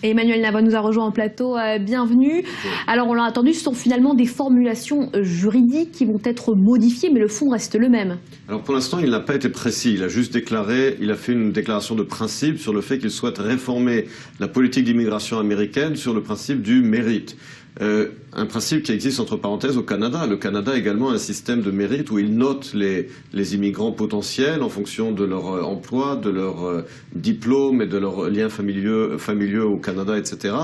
Et Emmanuel Navon nous a rejoint en plateau, bienvenue. Alors on l'a entendu, ce sont finalement des formulations juridiques qui vont être modifiées, mais le fond reste le même. Alors pour l'instant, il n'a pas été précis, il a juste déclaré, il a fait une déclaration de principe sur le fait qu'il souhaite réformer la politique d'immigration américaine sur le principe du mérite. Un principe qui existe entre parenthèses au Canada. Le Canada a également un système de mérite où il note les immigrants potentiels en fonction de leur emploi, de leur diplôme et de leurs liens familiaux au Canada, etc.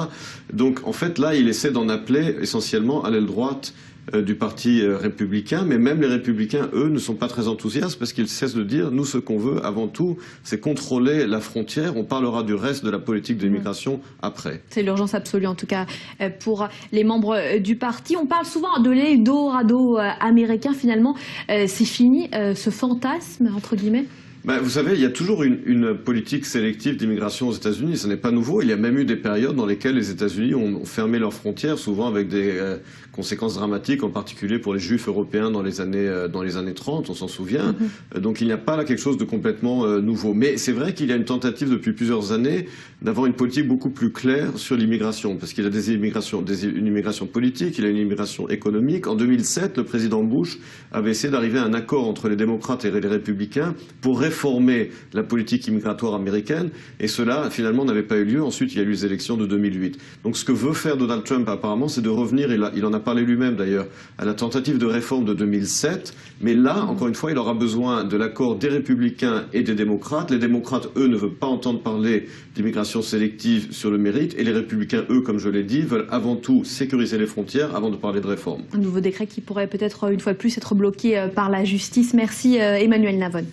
Donc en fait là, il essaie d'en appeler essentiellement à l'aile droite du parti républicain, mais même les républicains, eux, ne sont pas très enthousiastes parce qu'ils cessent de dire, nous, ce qu'on veut avant tout, c'est contrôler la frontière, on parlera du reste de la politique de l'immigration après. C'est l'urgence absolue, en tout cas, pour les membres du parti. On parle souvent de l'Eldorado américain, finalement, c'est fini, ce fantasme, entre guillemets. Vous savez, il y a toujours une politique sélective d'immigration aux États-Unis. Ce n'est pas nouveau. Il y a même eu des périodes dans lesquelles les États-Unis ont fermé leurs frontières, souvent avec des conséquences dramatiques, en particulier pour les Juifs européens dans les années 30, on s'en souvient. Donc il n'y a pas là quelque chose de complètement nouveau. Mais c'est vrai qu'il y a une tentative depuis plusieurs années d'avoir une politique beaucoup plus claire sur l'immigration, parce qu'il y a une immigration politique, il y a une immigration économique. En 2007, le président Bush avait essayé d'arriver à un accord entre les démocrates et les républicains pour réformer la politique immigratoire américaine, et cela finalement n'avait pas eu lieu. Ensuite, il y a eu les élections de 2008. Donc ce que veut faire Donald Trump apparemment, c'est de revenir, il en a parlé lui-même d'ailleurs, à la tentative de réforme de 2007, mais là, encore une fois, il aura besoin de l'accord des républicains et des démocrates. Les démocrates, eux, ne veulent pas entendre parler d'immigration sélective sur le mérite, et les républicains, eux, comme je l'ai dit, veulent avant tout sécuriser les frontières avant de parler de réforme. Un nouveau décret qui pourrait peut-être une fois de plus être bloqué par la justice. Merci Emmanuel Navon.